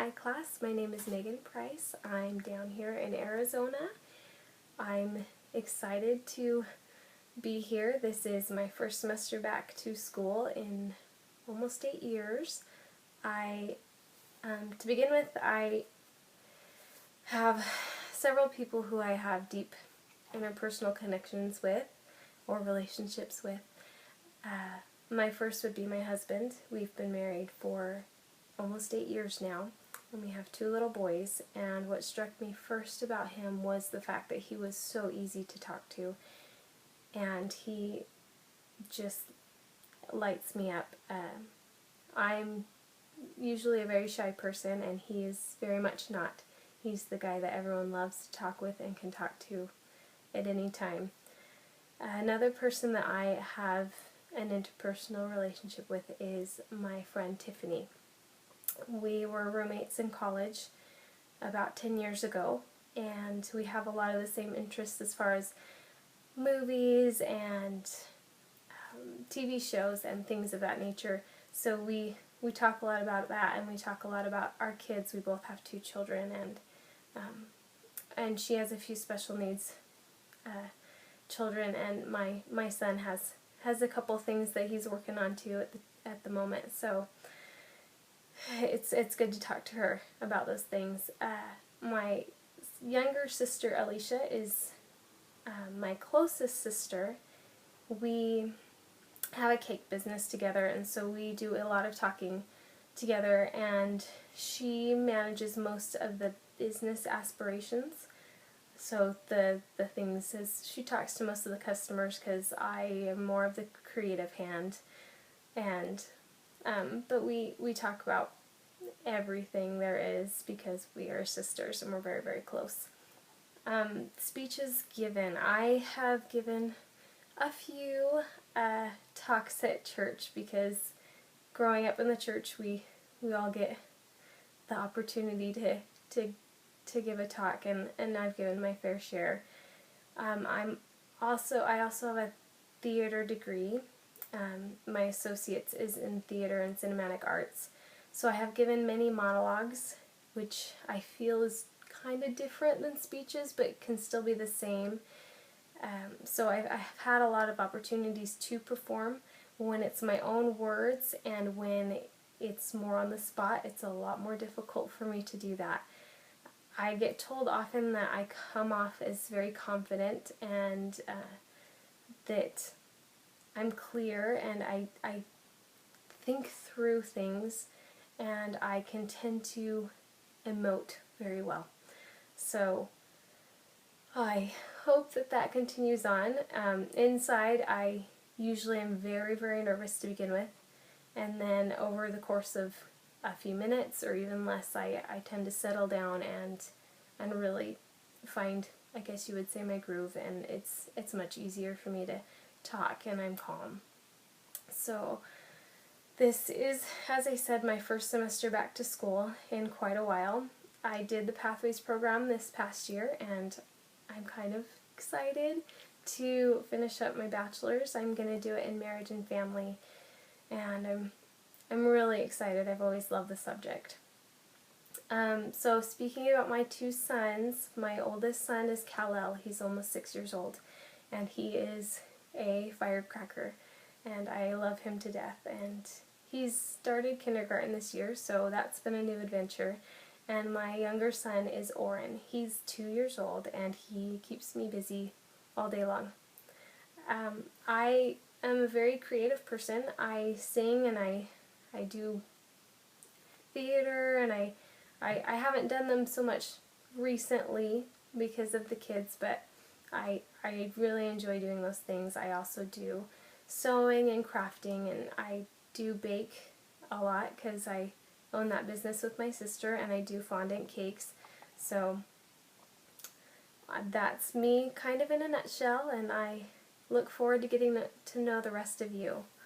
Hi class, my name is Megan Price. I'm down here in Arizona. I'm excited to be here. This is my first semester back to school in almost 8 years. To begin with, I have several people who I have deep interpersonal connections with or relationships with. My first would be my husband. We've been married for almost 8 years now, and we have 2 little boys, and what struck me first about him was the fact that he was so easy to talk to, and he just lights me up. I'm usually a very shy person, and he is very much not. He's the guy that everyone loves to talk with and can talk to at any time. Another person that I have an interpersonal relationship with is my friend Tiffany. We were roommates in college about 10 years ago, and we have a lot of the same interests as far as movies and TV shows and things of that nature. So we talk a lot about that, and we talk a lot about our kids. We both have 2 children, and she has a few special needs children, and my son has a couple things that he's working on too at the moment. So it's good to talk to her about those things. My younger sister Alicia is my closest sister. We have a cake business together, and so we do a lot of talking together, and she manages most of the business aspirations. So the things is she talks to most of the customers because I am more of the creative hand, and but we talk about everything there is because we are sisters and we're very, very close. Speeches given. I have given a few talks at church because growing up in the church we all get the opportunity to give a talk, and I've given my fair share. I also have a theater degree. My associate's is in theater and cinematic arts. So I have given many monologues, which I feel is kind of different than speeches, but can still be the same. So I've had a lot of opportunities to perform when it's my own words, and when it's more on the spot, it's a lot more difficult for me to do that. I get told often that I come off as very confident and that I'm clear, and I think through things, and I can tend to emote very well. So I hope that continues on. Inside, I usually am very, very nervous to begin with, and then over the course of a few minutes or even less, I tend to settle down and really find, I guess you would say, my groove, and it's much easier for me to talk, and I'm calm. So this is, as I said, my first semester back to school in quite a while. I did the Pathways program this past year, and I'm kind of excited to finish up my bachelor's. I'm going to do it in marriage and family, and I'm really excited. I've always loved the subject. So speaking about my 2 sons, my oldest son is Kal-El. He's almost 6 years old, and he is a firecracker, and I love him to death. And he's started kindergarten this year, so that's been a new adventure. And my younger son is Oren. He's 2 years old, and he keeps me busy all day long. I am a very creative person. I sing, and I do theater, and I haven't done them so much recently because of the kids, but I really enjoy doing those things. I also do sewing and crafting, and I do bake a lot because I own that business with my sister, and I do fondant cakes. So that's me kind of in a nutshell, and I look forward to getting to know the rest of you.